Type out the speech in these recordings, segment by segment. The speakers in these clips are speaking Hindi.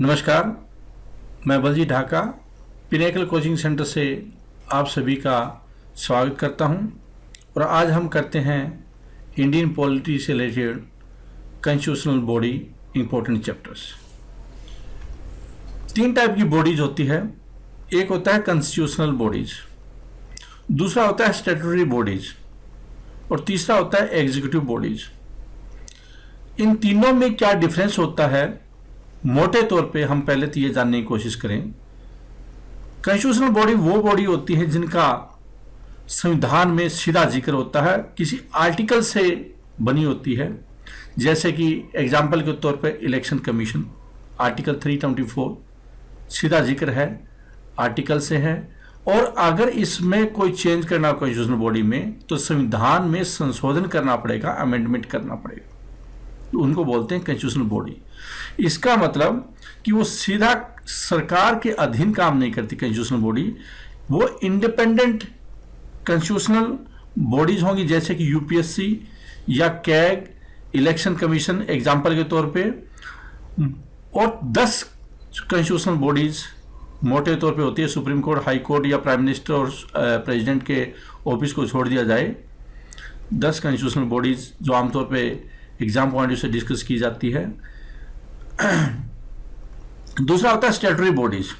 नमस्कार, मैं Baljeet Dhaka Pinnacle coaching centre से आप सभी का स्वागत करता हूं और आज हम करते हैं इंडियन पॉलिटी से related constitutional body important chapters. 3 type की बॉडीज होती है। एक होता है कॉन्स्टिट्यूशनल बॉडीज, दूसरा होता है स्टैट्यूटरी बॉडीज और तीसरा होता है एग्जीक्यूटिव बॉडीज। इन तीनों में क्या डिफरेंस होता है, मोटे तौर पे हम पहले तो ये जानने की कोशिश करें। कॉन्स्टिट्यूशनल बॉडी वो बॉडी होती है जिनका संविधान में सीधा जिक्र होता है, किसी आर्टिकल से बनी होती है। जैसे कि एग्जाम्पल के तौर पे इलेक्शन कमीशन, आर्टिकल 324 सीधा जिक्र है, आर्टिकल से है। और अगर इसमें कोई चेंज करना हो कॉन्स्टिट्यूशनल बॉडी में तो संविधान में संशोधन करना पड़ेगा, अमेंडमेंट करना पड़ेगा, तो उनको बोलते हैं कॉन्स्टिट्यूशनल बॉडी। इसका मतलब कि वो सीधा सरकार के अधीन काम नहीं करती कॉन्स्टिट्यूशनल बॉडी, वो इंडिपेंडेंट कॉन्स्टिट्यूशनल बॉडीज होंगी, जैसे कि यूपीएससी या कैग, इलेक्शन कमीशन एग्जाम्पल के तौर पे। और 10 कॉन्स्टिट्यूशनल बॉडीज मोटे तौर पे होती है। सुप्रीम कोर्ट, हाई कोर्ट या प्राइम मिनिस्टर और प्रेसिडेंट के ऑफिस को छोड़ दिया जाए, 10 कॉन्स्टिट्यूशनल बॉडीज जो आमतौर पे एग्जाम पॉइंट से डिस्कस की जाती है। दूसरा होता है स्टैट्यूटरी बॉडीज।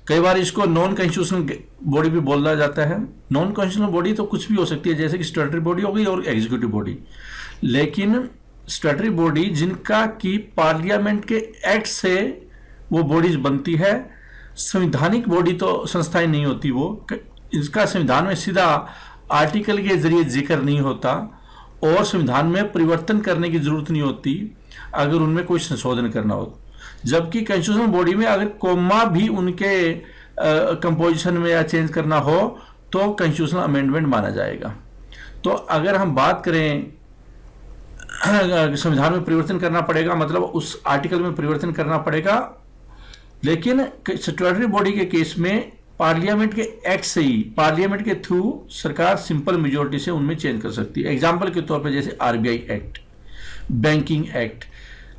कई बार इसको नॉन कॉन्स्टिट्यूशनल बॉडी भी बोला जाता है। नॉन कॉन्स्टिट्यूशनल बॉडी तो कुछ भी हो सकती है, जैसे कि स्टैट्यूटरी बॉडी हो गई और एग्जीक्यूटिव बॉडी। लेकिन स्टैट्यूटरी बॉडी जिनका कि पार्लियामेंट के एक्ट से वो बॉडीज बनती है, संवैधानिक बॉडी तो संस्थाएं नहीं होती, वो इसका संविधान में सीधा आर्टिकल के जरिए जिक्र नहीं होता और संविधान में परिवर्तन करने की जरूरत नहीं होती अगर उनमें कोई संशोधन करना हो। जबकि कॉन्स्टिट्यूशनल बॉडी में अगर कोमा भी उनके कंपोजिशन में या चेंज करना हो तो कॉन्स्टिट्यूशनल अमेंडमेंट माना जाएगा। तो अगर हम बात करें संविधान में परिवर्तन करना पड़ेगा, मतलब उस आर्टिकल में परिवर्तन करना पड़ेगा। लेकिन स्टैट्यूटरी बॉडी के केस में पार्लियामेंट के एक्ट से ही, पार्लियामेंट के थ्रू सरकार सिंपल मेजोरिटी से उनमें चेंज कर सकती है। एग्जाम्पल के तौर पे जैसे RBI act, banking act,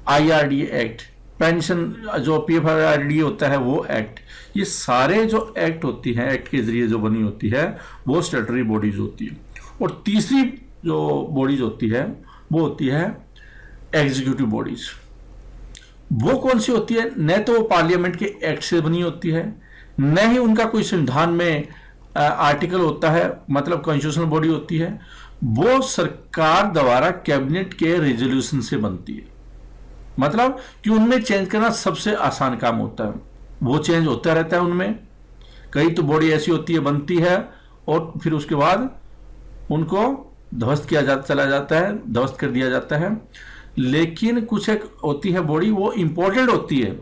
IRDA act, pension जो पीएफआरडीए होता है वो एक्ट, ये सारे जो एक्ट होती हैं, एक्ट के जरिए जो बनी होती है, वो स्टैट्यूटरी बॉडीज होती है। और तीसरी जो बॉडीज होती है वो होती है एग्जीक्यूटिव बॉडीज। वो कौन सी होती है? न तो वो पार्लियामेंट के एक्ट से बनी होती है, न ही उनका कोई संविधान में आर्टिकल होता है, मतलब कॉन्स्टिट्यूशनल बॉडी होती है। वो सरकार द्वारा कैबिनेट के रेजोल्यूशन से बनती है, मतलब कि उनमें चेंज करना सबसे आसान काम होता है। वो चेंज होता रहता है उनमें। कई तो बॉडी ऐसी होती है, बनती है और फिर उसके बाद उनको ध्वस्त किया चला जाता है, ध्वस्त कर दिया जाता है। लेकिन कुछ एक होती है बॉडी, वो इंपॉर्टेंट होती है,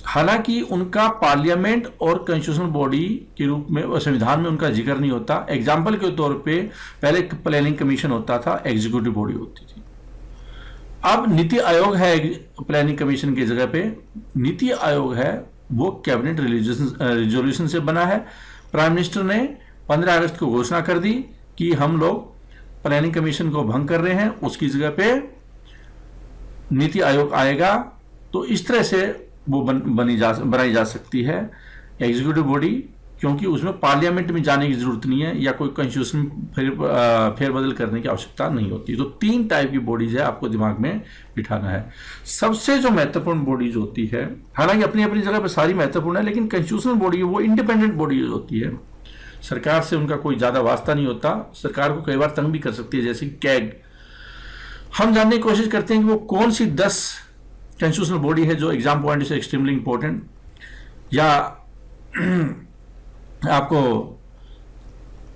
हालांकि उनका पार्लियामेंट और कॉन्स्टिट्यूशनल बॉडी के रूप में संविधान में उनका जिक्र नहीं होता। एग्जाम्पल के तौर पे पहले प्लानिंग कमीशन होता था, एग्जीक्यूटिव बॉडी होती थी। अब नीति आयोग है प्लानिंग कमीशन की जगह पे। नीति आयोग है वो कैबिनेट रिजोल्यूशन से बना है। प्राइम मिनिस्टर ने 15 अगस्त को घोषणा कर दी कि हम लोग प्लानिंग कमीशन को भंग कर रहे हैं, उसकी जगह पे नीति आयोग आएगा। तो इस तरह से वो बनाई जा सकती है एग्जीक्यूटिव बॉडी, क्योंकि उसमें पार्लियामेंट में जाने की जरूरत नहीं है या कोई कॉन्स्टिट्यूशन फेरबदल करने की आवश्यकता नहीं होती। तो 3 टाइप की बॉडीज है, आपको दिमाग में बिठाना है। सबसे जो महत्वपूर्ण बॉडीज होती है, हालांकि अपनी अपनी जगह पर सारी महत्वपूर्ण है, लेकिन कॉन्स्टिट्यूशनल बॉडी वो इंडिपेंडेंट बॉडी होती है, सरकार से उनका कोई ज्यादा वास्ता नहीं होता, सरकार को कई बार तंग भी कर सकती है। जैसे कैग, हम जानने की कोशिश करते हैं कि वो कौन सी 10 कॉन्स्टिट्यूशनल बॉडी है जो एग्जाम पॉइंट से एक्सट्रीमली इंपॉर्टेंट, या आपको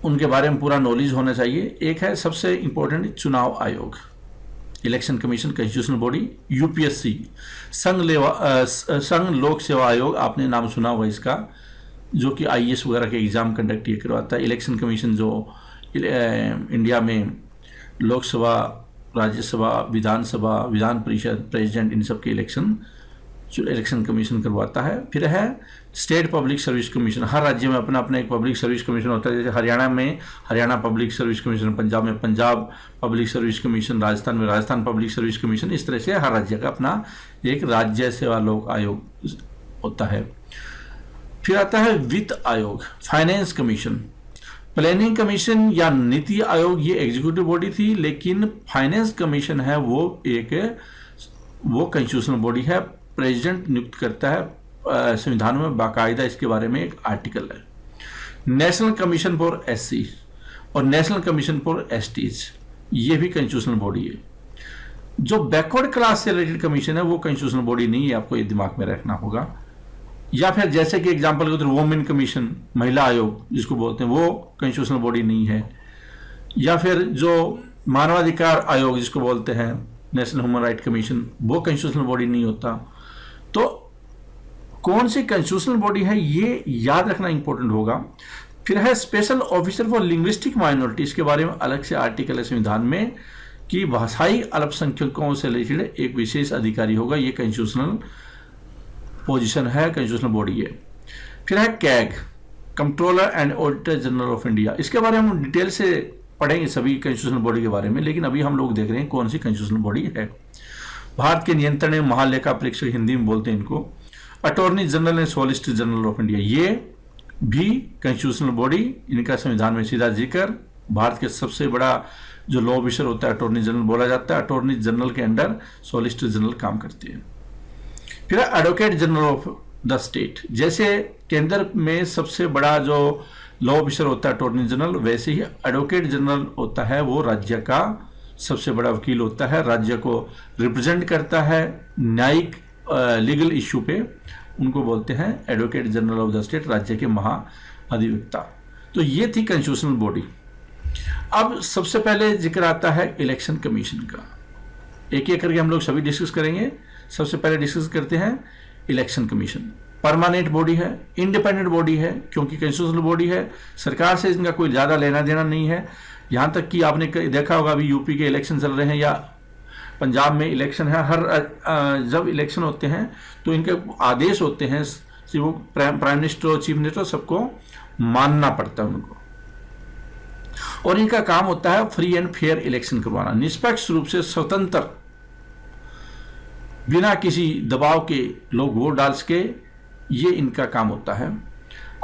उनके बारे में पूरा नॉलेज होना चाहिए। एक है सबसे इंपॉर्टेंट चुनाव आयोग, election commission constitutional body. UPSC, संघ लोक सेवा आयोग, आपने नाम सुना हुआ इसका, जो कि आईएएस वगैरह के एग्जाम कंडक्ट ये करवाता है। इलेक्शन कमीशन जो इंडिया में लोकसभा, राज्यसभा, विधानसभा, विधान परिषद, प्रेसिडेंट, इन सब के इलेक्शन जो इलेक्शन कमीशन करवाता है। फिर है स्टेट पब्लिक सर्विस कमीशन। हर राज्य में अपना अपना एक पब्लिक सर्विस कमीशन होता है। जैसे हरियाणा में Haryana public service commission, Punjab में Punjab public service commission, Rajasthan में राजस्थान पब्लिक सर्विस कमीशन। इस तरह से हर राज्य का अपना एक राज्य सेवा लोक आयोग होता है। फिर आता है वित्त आयोग, फाइनेंस कमीशन। प्लानिंग कमीशन या नीति आयोग ये एग्जीक्यूटिव बॉडी थी, लेकिन फाइनेंस कमीशन है वो कॉन्स्टिट्यूशनल बॉडी है। प्रेसिडेंट नियुक्त करता है, संविधान में बाकायदा इसके बारे में एक आर्टिकल है। नेशनल कमीशन फॉर एससी और नेशनल कमीशन फॉर एसटीज, ये भी कॉन्स्टिट्यूशनल बॉडी है। जो बैकवर्ड क्लास से रिलेटेड कमीशन है वो कॉन्स्टिट्यूशनल बॉडी नहीं है, आपको ये दिमाग में रखना होगा। या फिर जैसे कि एग्जांपल के तौर वुमेन कमीशन, महिला आयोग जिसको बोलते हैं, वो कॉन्स्टिट्यूशनल बॉडी नहीं है। या फिर जो मानवाधिकार आयोग जिसको बोलते हैं, नेशनल ह्यूमन राइट कमीशन, वो कॉन्स्टिट्यूशनल बॉडी नहीं होता। तो कौन सी कॉन्स्टिट्यूशनल बॉडी है ये याद रखना इंपॉर्टेंट होगा। फिर है special officer for linguistic minority. इसके बारे में अलग से आर्टिकल है संविधान में कि भाषाई अल्पसंख्यकों से रिलेटेड एक विशेष अधिकारी होगा। ये कॉन्स्टिट्यूशनल पोजीशन है, कॉन्स्टिट्यूशनल बॉडी है। फिर है CAG, controller and auditor general of India. इसके बारे में हम डिटेल से पढ़ेंगे सभी कॉन्स्टिट्यूशनल बॉडी के बारे में, लेकिन अभी हम लोग देख रहे हैं कौन सी कॉन्स्टिट्यूशनल बॉडी है। भारत के नियंत्रण में महालेखा परीक्षक, हिंदी में बोलते हैं इनको। Attorney general and solicitor general of India, ये भी कॉन्स्टिट्यूशनल बॉडी, इनका संविधान में सीधा जिक्र। भारत के सबसे बड़ा जो लॉ ऑफिसर होता है अटॉर्नी जनरल बोला जाता है। अटॉर्नी जनरल के अंडर सॉलिसिटर जनरल काम करते हैं। फिर advocate general of the state, जैसे केंद्र में सबसे बड़ा जो लॉ ऑफिसर होता है अटॉर्नी जनरल, वैसे ही एडवोकेट जनरल होता है, वो राज्य का सबसे बड़ा वकील होता है, राज्य को रिप्रेजेंट करता है न्यायिक लीगल इश्यू पे, उनको बोलते हैं advocate general of the state, राज्य के महाअधिवक्ता। तो ये थी कॉन्स्टिट्यूशनल बॉडी। अब सबसे पहले जिक्र आता है इलेक्शन कमीशन का। एक एक करके हम लोग सभी डिस्कस करेंगे। सबसे पहले डिस्कस करते हैं इलेक्शन कमीशन। परमानेंट बॉडी है, इंडिपेंडेंट बॉडी है, क्योंकि कॉन्स्टिट्यूशनल बॉडी है, सरकार से इनका कोई ज़्यादा लेना देना नहीं है। यहाँ तक कि आपने देखा होगा अभी यूपी के इलेक्शन चल रहे हैं या पंजाब में इलेक्शन है, हर जब इलेक्शन होते हैं तो इनके आदेश होते हैं, वो प्राइम मिनिस्टर और चीफ मिनिस्टर सबको मानना पड़ता है उनको। और इनका काम होता है फ्री एंड फेयर इलेक्शन करवाना, निष्पक्ष रूप से स्वतंत्र, बिना किसी दबाव के लोग वोट डाल सके, ये इनका काम होता है।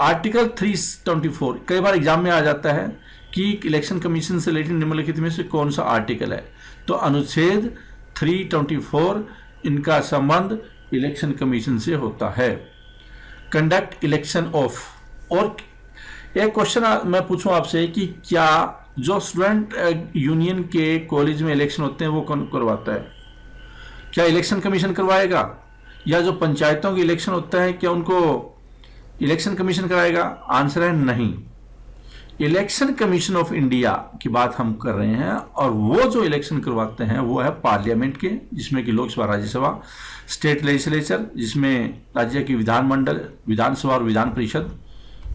आर्टिकल 324 कई बार एग्जाम में आ जाता है कि इलेक्शन कमीशन से रिलेटेड निम्नलिखित में से कौन सा आर्टिकल है, तो अनुच्छेद 324 इनका संबंध इलेक्शन कमीशन से होता है। कंडक्ट इलेक्शन ऑफ, और एक क्वेश्चन मैं पूछूं आपसे कि क्या जो स्टूडेंट यूनियन के कॉलेज में इलेक्शन होते हैं वो कौन करवाता है? क्या इलेक्शन कमीशन करवाएगा? या जो पंचायतों के इलेक्शन होता है क्या उनको इलेक्शन कमीशन कराएगा? आंसर है नहीं। इलेक्शन कमीशन ऑफ इंडिया की बात हम कर रहे हैं, और वो जो इलेक्शन करवाते हैं वो है पार्लियामेंट के, जिसमें कि लोकसभा, राज्यसभा, स्टेट लेजिस्लेचर, जिसमें राज्य की विधानमंडल, विधानसभा और विधान परिषद,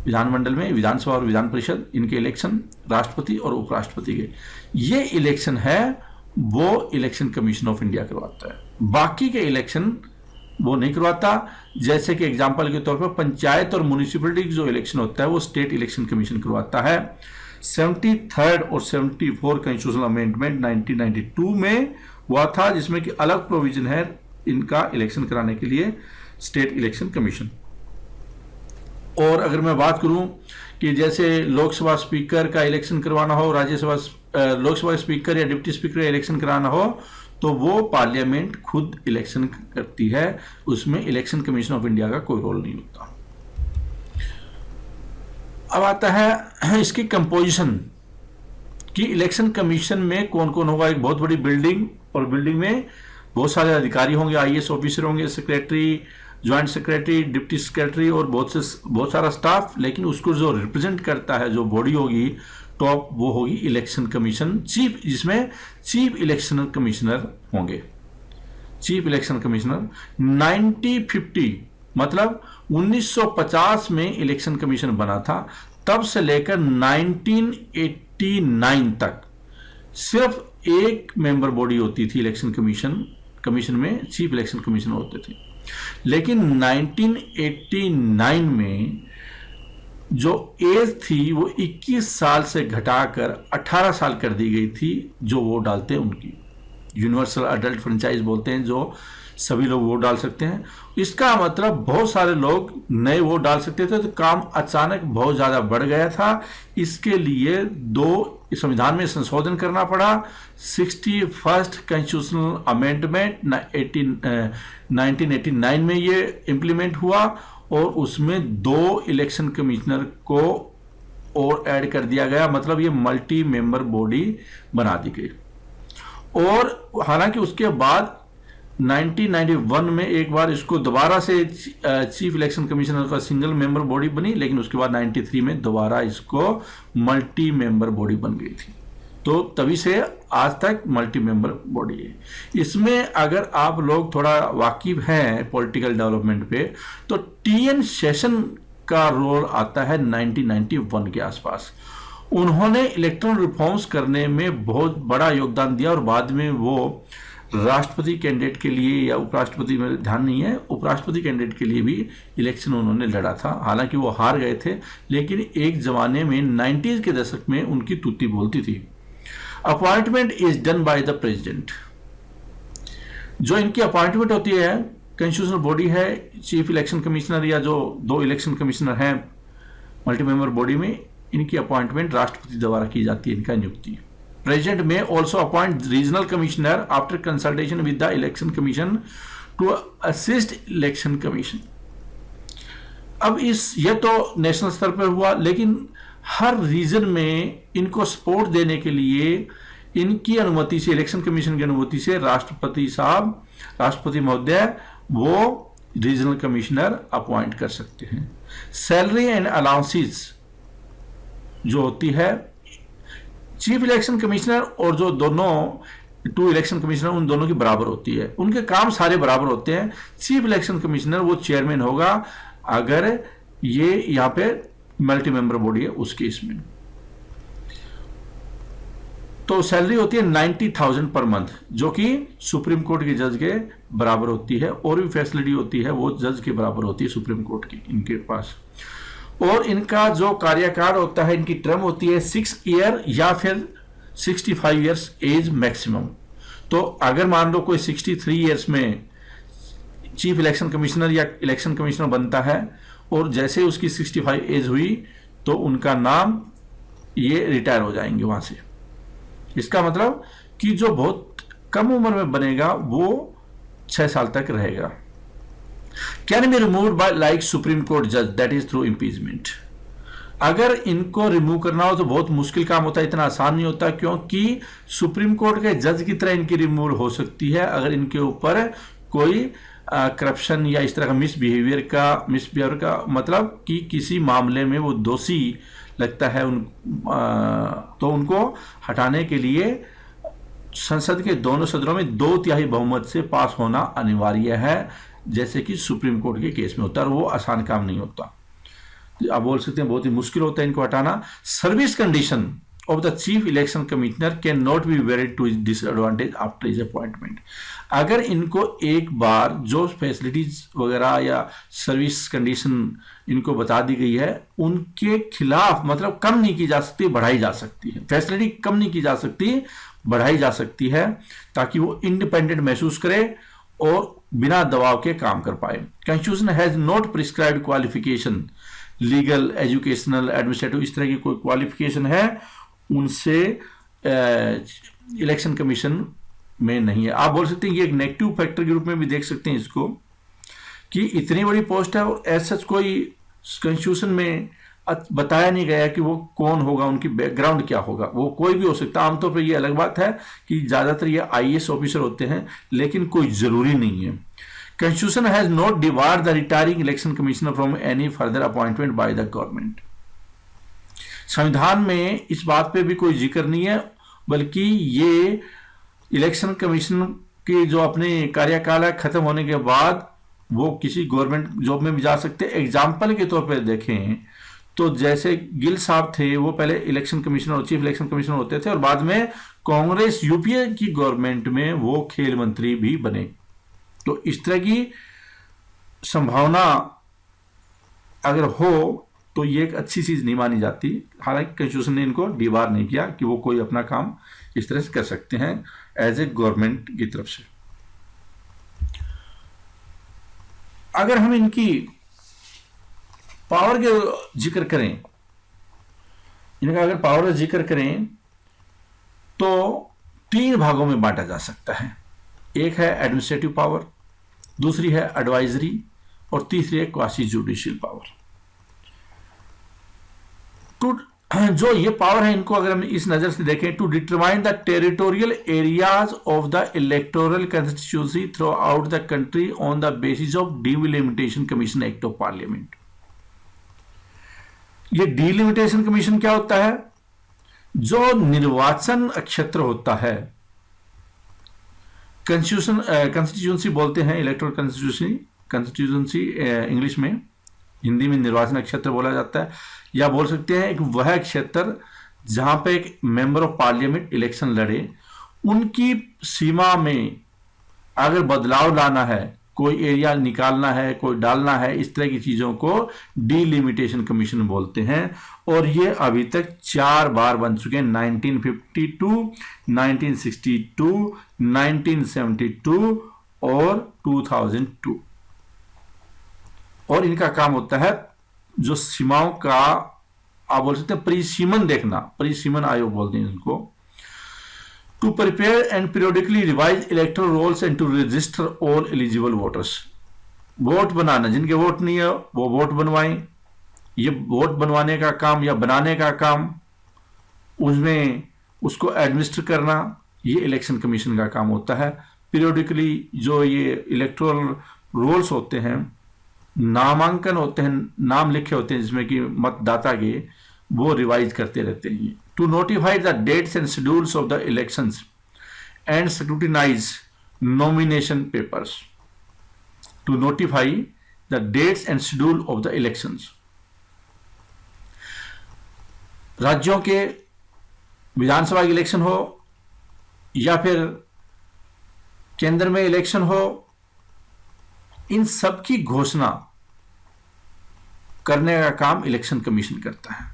विधानमंडल में विधानसभा और विधान परिषद, इनके इलेक्शन, राष्ट्रपति और उपराष्ट्रपति के, ये इलेक्शन है वो इलेक्शन कमीशन ऑफ इंडिया करवाता है। बाकी के इलेक्शन वो नहीं करवाता। जैसे कि एग्जांपल के तौर पर पंचायत और म्यूनिसिपैलिटी जो इलेक्शन होता है वो स्टेट इलेक्शन कमीशन करवाता है। 73rd और 74 कॉन्स्टिट्यूशनल अमेंडमेंट 1992 में हुआ था, जिसमें कि अलग प्रोविजन है इनका इलेक्शन कराने के लिए, स्टेट इलेक्शन कमीशन। और अगर मैं बात करूं कि जैसे लोकसभा स्पीकर का इलेक्शन करवाना हो, राज्यसभा लोकसभा स्पीकर या डिप्टी स्पीकर का इलेक्शन कराना हो, तो वो पार्लियामेंट खुद इलेक्शन करती है, उसमें इलेक्शन कमीशन ऑफ इंडिया का कोई रोल नहीं होता। अब आता है इसकी कंपोजिशन कि इलेक्शन कमीशन में कौन कौन होगा। एक बहुत बड़ी बिल्डिंग, और बिल्डिंग में बहुत सारे अधिकारी होंगे, आईएएस ऑफिसर होंगे, secretary, joint secretary, deputy secretary और बहुत सारा स्टाफ। लेकिन उसको जो रिप्रेजेंट करता है, जो बॉडी होगी टॉप, वो होगी इलेक्शन कमीशन चीफ, जिसमें चीफ इलेक्शन कमिश्नर होंगे। चीफ इलेक्शन कमिश्नर 1950 मतलब 1950 में इलेक्शन कमीशन बना था, तब से लेकर 1989 तक सिर्फ एक मेंबर बॉडी होती थी इलेक्शन कमीशन में, चीफ इलेक्शन कमिश्नर होते थे। लेकिन 1989 में जो एज थी वो 21 साल से घटाकर 18 साल कर दी गई थी, जो वोट डालते हैं उनकी। यूनिवर्सल अडल्ट फ्रेंचाइज बोलते हैं, जो सभी लोग वोट डाल सकते हैं। इसका मतलब बहुत सारे लोग नए वोट डाल सकते थे, तो काम अचानक बहुत ज़्यादा बढ़ गया था। इसके लिए संविधान में संशोधन करना पड़ा। 61st कॉन्स्टिट्यूशनल अमेंडमेंट 1989 में ये इम्प्लीमेंट हुआ, और उसमें 2 इलेक्शन कमिश्नर को और ऐड कर दिया गया, मतलब ये मल्टी मेंबर बॉडी बना दी गई। और हालांकि उसके बाद 1991 में एक बार इसको दोबारा से चीफ इलेक्शन कमिश्नर का सिंगल मेंबर बॉडी बनी, लेकिन उसके बाद 93 में दोबारा इसको मल्टी मेंबर बॉडी बन गई थी। तो तभी से आज तक मल्टी मेंबर बॉडी है। इसमें अगर आप लोग थोड़ा वाकिफ हैं पॉलिटिकल डेवलपमेंट पे, तो टीएन शेषन का रोल आता है 1991 के आसपास। उन्होंने इलेक्ट्रल रिफॉर्म्स करने में बहुत बड़ा योगदान दिया, और बाद में वो राष्ट्रपति कैंडिडेट के लिए, या उपराष्ट्रपति में ध्यान नहीं है, उपराष्ट्रपति कैंडिडेट के लिए भी इलेक्शन उन्होंने लड़ा था। हालांकि वो हार गए थे, लेकिन एक जमाने में 90s के दशक में उनकी तूती बोलती थी। Appointment is done by the president. जो इनकी अपॉइंटमेंट होती है, कॉन्स्टिट्यूशनल बॉडी है चीफ इलेक्शन कमिश्नर, या जो 2 इलेक्शन कमिश्नर हैं मल्टी मेंबर बॉडी में, इनकी अपॉइंटमेंट राष्ट्रपति द्वारा की जाती है, इनका नियुक्ति। President may also appoint regional commissioner after consultation with the election commission to assist election commission। अब ये तो नेशनल स्तर पर हुआ, लेकिन हर रीजन में इनको सपोर्ट देने के लिए इनकी अनुमति से, इलेक्शन कमीशन की अनुमति से राष्ट्रपति महोदय वो रीजनल कमिश्नर अपॉइंट कर सकते हैं। सैलरी एंड अलाउंसेस जो होती है, चीफ इलेक्शन कमिश्नर और जो दोनों 2 इलेक्शन कमिश्नर, उन दोनों की बराबर होती है, उनके काम सारे बराबर होते हैं। चीफ इलेक्शन कमिश्नर वो चेयरमैन होगा अगर ये यहाँ पे मल्टी मेंबर बॉडी है उस केस में। तो सैलरी होती है 90,000 पर मंथ, जो कि सुप्रीम कोर्ट के जज के बराबर होती है, और भी फैसिलिटी होती है वो जज के बराबर होती है सुप्रीम कोर्ट की इनके पास। और इनका जो कार्यकाल होता है, इनकी टर्म होती है 6 ईयर या फिर 65 ईयर्स एज मैक्सिमम। तो अगर मान लो कोई 63 ईयर्स में चीफ इलेक्शन कमिश्नर या इलेक्शन कमिश्नर बनता है, और जैसे उसकी 65 एज हुई तो उनका नाम ये रिटायर हो जाएंगे वहां से। इसका मतलब कि जो बहुत कम उम्र में बनेगा वो 6 साल तक रहेगा। Can be removed by like supreme court जज, दैट इज थ्रू इम्पीचमेंट। अगर इनको रिमूव करना हो तो बहुत मुश्किल काम होता है, इतना आसान नहीं होता, क्योंकि सुप्रीम कोर्ट के जज की तरह इनकी रिमूवल हो सकती है अगर इनके ऊपर कोई करप्शन या इस तरह का मिसबिहेवियर का मतलब कि किसी मामले में वो दोषी लगता है तो उनको हटाने के लिए संसद के दोनों सदनों में 2/3 बहुमत से पास होना अनिवार्य है, जैसे कि सुप्रीम कोर्ट के केस में होता है, और वो आसान काम नहीं होता। आप बोल सकते हैं बहुत ही मुश्किल होता है इनको हटाना। Service condition of the chief election commissioner can not be varied to disadvantage after his appointment. अगर इनको एक बार जो फैसिलिटीज वगैरह या सर्विस कंडीशन इनको बता दी गई है, उनके खिलाफ मतलब कम नहीं की जा सकती, बढ़ाई जा सकती है। फैसिलिटी कम नहीं की जा सकती, बढ़ाई जा सकती है, ताकि वो इंडिपेंडेंट महसूस करे और बिना दबाव के काम कर पाए। Constitution has not prescribed qualification, legal, educational, administrative, इस तरह की कोई क्वालिफिकेशन है उनसे इलेक्शन कमीशन में नहीं है। आप बोल सकते हैं ये एक नेगेटिव फैक्टर के रूप में भी देख सकते हैं इसको, कि इतनी बड़ी पोस्ट है और ऐसा कोई कॉन्स्टिट्यूशन में बताया नहीं गया कि वो कौन होगा, उनकी बैकग्राउंड क्या होगा। वो कोई भी हो सकता है। आमतौर पर ये अलग बात है कि ज़्यादातर ये IAS ऑफिसर होते हैं, लेकिन कोई ज़रूरी नहीं है। Constitution has not debarred the retiring election commissioner from any further appointment by the government। संविधान में इस बात पे भी कोई जिक्र नहीं है, बल्कि ये इलेक्शन कमीशन की जो अपने कार्यकाल है खत्म होने के बाद वो किसी गवर्नमेंट जॉब में भी जा सकते हैं। एग्जाम्पल के तौर पे देखें तो जैसे गिल साहब थे, वो पहले इलेक्शन कमिश्नर और चीफ इलेक्शन कमिश्नर होते थे, और बाद में कांग्रेस UPA की गवर्नमेंट में वो खेल मंत्री भी बने। तो इस तरह की संभावना अगर हो तो ये एक अच्छी चीज नहीं मानी जाती। हालांकि कॉन्स्टिट्यूशन ने इनको डीबार नहीं किया कि वो कोई अपना काम इस तरह से कर सकते हैं एज ए गवर्नमेंट की तरफ से। अगर हम इनकी पावर के जिक्र करें, इनका अगर पावर का जिक्र करें तो 3 भागों में बांटा जा सकता है। एक है एडमिनिस्ट्रेटिव पावर, दूसरी है एडवाइजरी और तीसरी है क्वासी जुडिशियल पावर। टू जो ये पावर है इनको अगर हम इस नजर से देखें, to determine the territorial areas of the electoral constituency throughout the country on the basis of delimitation commission act of parliament. ये डिलिमिटेशन कमीशन क्या होता है? जो निर्वाचन क्षेत्र होता है, कंस्टिट्यूंसी बोलते हैं, इलेक्टोरल कंस्टिट्यूंसी इंग्लिश में, हिंदी में निर्वाचन क्षेत्र बोला जाता है, या बोल सकते हैं एक वह क्षेत्र जहां पे एक मेंबर ऑफ पार्लियामेंट इलेक्शन लड़े, उनकी सीमा में अगर बदलाव लाना है, कोई एरिया निकालना है, कोई डालना है, इस तरह की चीजों को डिलिमिटेशन कमीशन बोलते हैं। और ये अभी तक 4 बार बन चुके हैं, 1952, 1962, 1972 और 2002। और इनका काम होता है जो सीमाओं का आप बोल सकते हैं परिसीमन देखना, परिसीमन आयोग बोलते हैं इनको। To prepare and periodically revise electoral rolls and to register all eligible voters. Vote बनाना, जिनके वोट नहीं है वो वोट बनवाएं। ये वोट बनवाने का काम या बनाने का काम, उसमें उसको एडमिनिस्टर करना, ये इलेक्शन कमीशन का काम होता है। पीरियोडिकली जो ये इलेक्टोरल रोल्स होते हैं, नामांकन होते हैं, नाम लिखे होते हैं जिसमें कि मतदाता के, वो रिवाइज करते रहते हैं। To notify the dates and schedules of the elections and scrutinise nomination papers. To notify the dates and schedule of the elections. राज्यों के विधानसभा के इलेक्शन हो या फिर केंद्र में इलेक्शन हो, इन सब की घोषणा करने का काम इलेक्शन कमीशन करता है।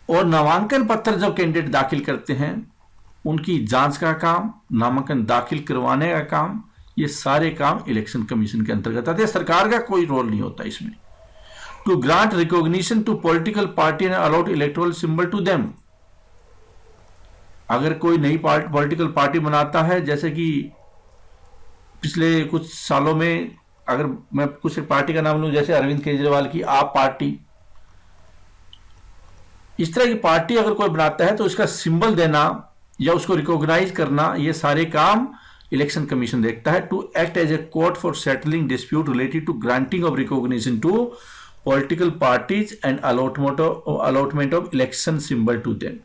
और नामांकन पत्र जब कैंडिडेट दाखिल करते हैं, उनकी जांच का काम, नामांकन दाखिल करवाने का काम, ये सारे काम इलेक्शन कमीशन के अंतर्गत आते हैं। सरकार का कोई रोल नहीं होता इसमें। To grant recognition to political party and allot electoral symbol to them. अगर कोई नई पॉलिटिकल पार्टी बनाता है, जैसे कि पिछले कुछ सालों में, अगर मैं कुछ पार्टी का नाम लूं, जैसे अरविंद केजरीवाल की आप पार्टी, इस तरह की पार्टी अगर कोई बनाता है तो इसका सिंबल देना या उसको रिकॉग्नाइज करना, ये सारे काम इलेक्शन कमीशन देखता है। To act as a court for settling dispute related to granting of recognition to political parties and allotment of election symbol to them.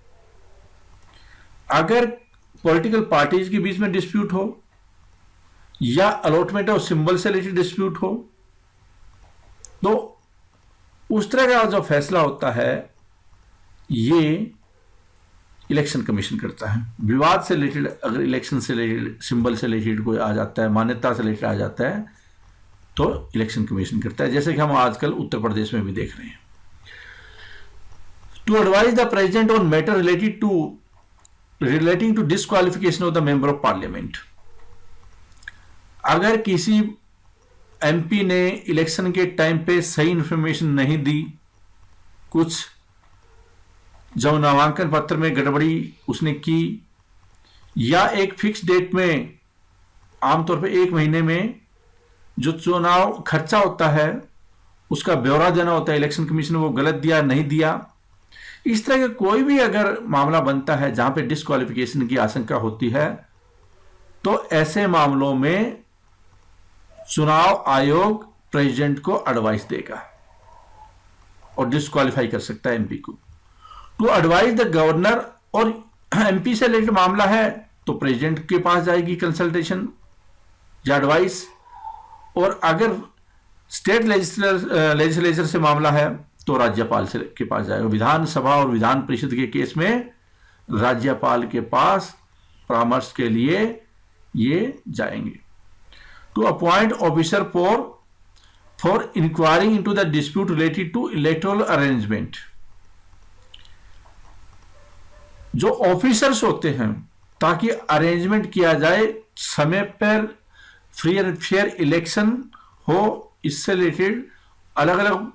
अगर पॉलिटिकल पार्टीज के बीच में डिस्प्यूट हो या अलॉटमेंट ऑफ सिंबल से रिलेटेड डिस्प्यूट हो, तो उस तरह का जो फैसला होता है ये इलेक्शन कमीशन करता है। विवाद से रिलेटेड, अगर इलेक्शन से रिलेटेड, सिंबल से रिलेटेड कोई आ जाता है, मान्यता से रिलेटेड आ जाता है, तो इलेक्शन कमीशन करता है, जैसे कि हम आजकल उत्तर प्रदेश में भी देख रहे हैं। To advise the president on matter relating to disqualification of the member of parliament. अगर किसी एमपी ने इलेक्शन के टाइम पे सही इंफॉर्मेशन नहीं दी, कुछ जब नामांकन पत्र में गड़बड़ी उसने की, या एक फिक्स डेट में, आमतौर पे 1 महीने में जो चुनाव खर्चा होता है उसका ब्यौरा देना होता है, इलेक्शन कमीशन ने वो गलत दिया, नहीं दिया, इस तरह का कोई भी अगर मामला बनता है जहां पे डिस्क्वालिफिकेशन की आशंका होती है, तो ऐसे मामलों में चुनाव आयोग प्रेसिडेंट को एडवाइस देगा और डिस्क्वालीफाई कर सकता है एमपी को। टू एडवाइज द गवर्नर, और एमपी से रिलेटेड मामला है तो प्रेसिडेंट के पास जाएगी कंसल्टेशन या एडवाइस, और अगर स्टेट लेजिस्लेचर से मामला है तो राज्यपाल से के पास जाएगा। विधानसभा और विधान परिषद के केस में राज्यपाल के पास परामर्श के लिए ये जाएंगे। To appoint officer for for inquiring into the dispute related to electoral arrangement. जो ऑफिसर्स होते हैं ताकि अरेंजमेंट किया जाए समय पर फ्री एंड फेयर इलेक्शन हो, इससे रिलेटेड अलग अलग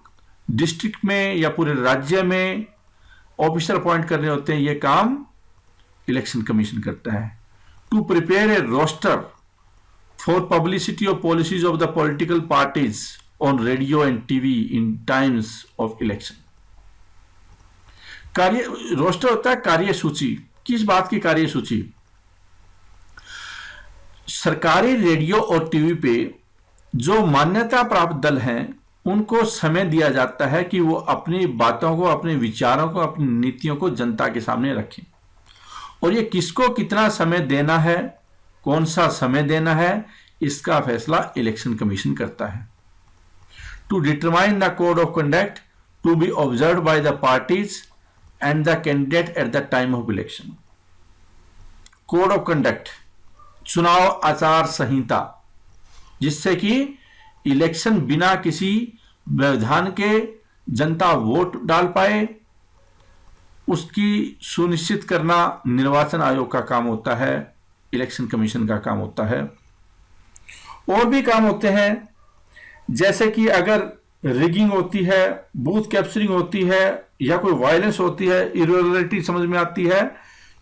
डिस्ट्रिक्ट में या पूरे राज्य में ऑफिसर अपॉइंट करने होते हैं, ये काम इलेक्शन कमीशन करता है। To prepare a roster for publicity of policies of the political parties on radio and TV in times of election. कार्य रोस्टर होता है कार्यसूची। किस बात की कार्यसूची? सरकारी रेडियो और टीवी पे जो मान्यता प्राप्त दल हैं उनको समय दिया जाता है कि वो अपनी बातों को, अपने विचारों को, अपनी नीतियों को जनता के सामने रखें। और ये किसको कितना समय देना है, कौन सा समय देना है, इसका फैसला इलेक्शन कमीशन करता है। To determine the code of conduct to be observe by the parties and the candidate at the time of election. Code of conduct, चुनाव आचार संहिता, जिससे कि इलेक्शन बिना किसी व्यवधान के जनता वोट डाल पाए, उसकी सुनिश्चित करना निर्वाचन आयोग का काम होता है, इलेक्शन कमीशन का काम होता है। और भी काम होते हैं, जैसे कि अगर रिगिंग होती है, बूथ कैप्चरिंग होती है या कोई वायलेंस होती है, इरेगुलरिटी समझ में आती है,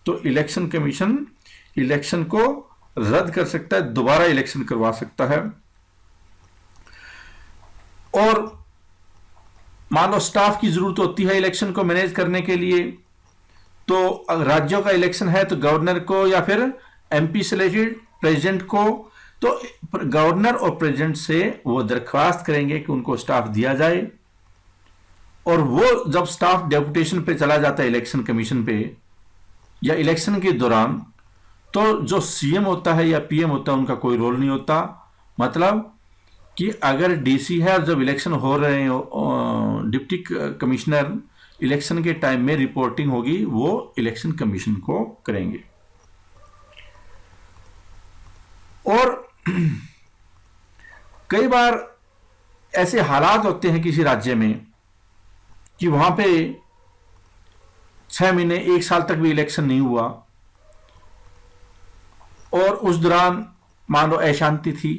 तो इलेक्शन कमीशन इलेक्शन को रद्द कर सकता है, दोबारा इलेक्शन करवा सकता है। और मान लो स्टाफ की जरूरत होती है इलेक्शन को मैनेज करने के लिए, तो राज्यों का इलेक्शन है तो गवर्नर को या फिर एमपी सिलेक्टेड प्रेसिडेंट को, तो गवर्नर और प्रेसिडेंट से वो दरख्वास्त करेंगे कि उनको स्टाफ दिया जाए। और वो जब स्टाफ डेपुटेशन पे चला जाता है इलेक्शन कमीशन पे या इलेक्शन के दौरान, तो जो सीएम होता है या पीएम होता है उनका कोई रोल नहीं होता। मतलब कि अगर डीसी है और जब इलेक्शन हो रहे हो, डिप्टी कमिश्नर इलेक्शन के टाइम में रिपोर्टिंग होगी, वो इलेक्शन कमीशन को करेंगे। और कई बार ऐसे हालात होते हैं किसी राज्य में कि वहां पे 6 महीने 1 साल तक भी इलेक्शन नहीं हुआ और उस दौरान मान लो अशांति थी,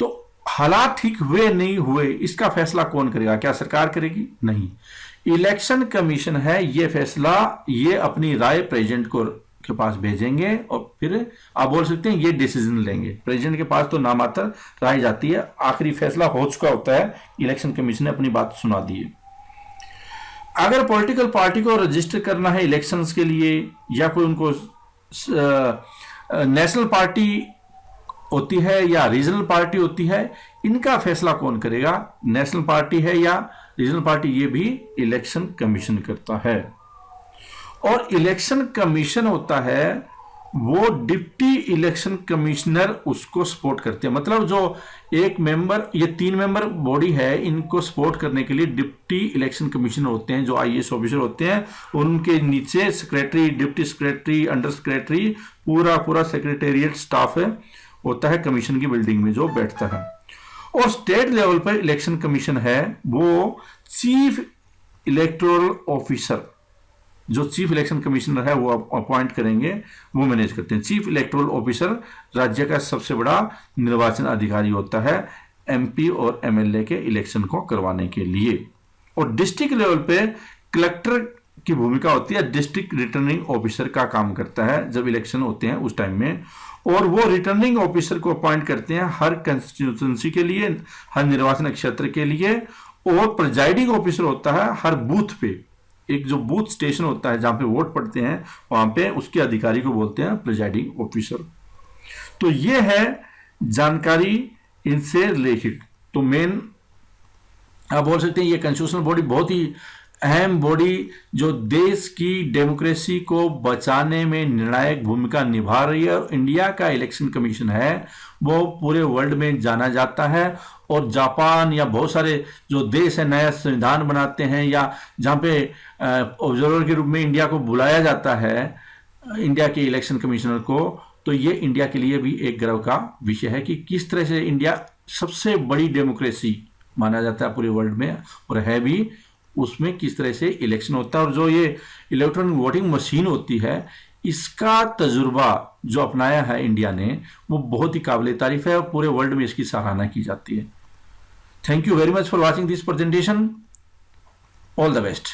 तो हालात ठीक हुए नहीं हुए, इसका फैसला कौन करेगा? क्या सरकार करेगी? नहीं, इलेक्शन कमीशन है ये फैसला, ये अपनी राय प्रेसिडेंट को के पास भेजेंगे और फिर आप बोल सकते हैं ये डिसीजन लेंगे। प्रेसिडेंट के पास तो नामात्र राय जाती है, आखिरी फैसला हो चुका होता है, इलेक्शन कमीशन ने अपनी बात सुना दी है। अगर पॉलिटिकल पार्टी को रजिस्टर करना है इलेक्शंस के लिए या कोई उनको नेशनल पार्टी होती है या रीजनल पार्टी होती है, इनका फैसला कौन करेगा? नेशनल पार्टी है या रीजनल पार्टी, ये भी इलेक्शन कमीशन करता है। और इलेक्शन कमीशन होता है वो डिप्टी इलेक्शन कमिश्नर उसको सपोर्ट करते हैं। मतलब जो एक मेंबर, ये 3 मेंबर बॉडी है, इनको सपोर्ट करने के लिए डिप्टी इलेक्शन कमिश्नर होते हैं जो आईएएस ऑफिसर होते हैं। उनके नीचे secretary, deputy secretary, under secretary, पूरा सेक्रेटेरिएट स्टाफ है होता है कमीशन की बिल्डिंग में जो बैठता है। और स्टेट लेवल पर इलेक्शन कमीशन है वो चीफ इलेक्टोरल ऑफिसर, जो चीफ इलेक्शन कमिश्नर है वो अपॉइंट करेंगे, वो मैनेज करते हैं। चीफ इलेक्टोरल ऑफिसर राज्य का सबसे बड़ा निर्वाचन अधिकारी होता है एमपी और एमएलए के इलेक्शन को करवाने के लिए। और डिस्ट्रिक्ट लेवल पे कलेक्टर की भूमिका होती है, डिस्ट्रिक्ट रिटर्निंग ऑफिसर का काम करता है जब इलेक्शन होते हैं उस टाइम में। और वो रिटर्निंग ऑफिसर को अपॉइंट करते हैं हर कंस्टिट्यूंसी के लिए, हर निर्वाचन क्षेत्र के लिए। और प्रिजाइडिंग ऑफिसर होता है हर बूथ पे, एक जो बूथ स्टेशन होता है जहां पे वोट पड़ते हैं वहां पे उसके अधिकारी को बोलते हैं प्रिजाइडिंग ऑफिसर। तो ये है जानकारी इनसे रिलेटेड। तो मेन आप बोल सकते हैं ये कॉन्स्टिट्यूशनल बॉडी बहुत ही अहम बॉडी जो देश की डेमोक्रेसी को बचाने में निर्णायक भूमिका निभा रही है। और इंडिया का इलेक्शन कमीशन है वो पूरे वर्ल्ड में जाना जाता है। और जापान या बहुत सारे जो देश है नया संविधान बनाते हैं या जहाँ पे ऑब्जर्वर के रूप में इंडिया को बुलाया जाता है, इंडिया के इलेक्शन कमिश्नर को, तो ये इंडिया के लिए भी एक गर्व का विषय है कि किस तरह से इंडिया सबसे बड़ी डेमोक्रेसी माना जाता है पूरे वर्ल्ड में, और है भी। उसमें किस तरह से इलेक्शन होता है, और जो ये इलेक्ट्रॉनिक वोटिंग मशीन होती है, इसका तजुर्बा जो अपनाया है इंडिया ने, वो बहुत ही काबिल तारीफ है और पूरे वर्ल्ड में इसकी सराहना की जाती है। Thank you very much for watching this presentation. All the best.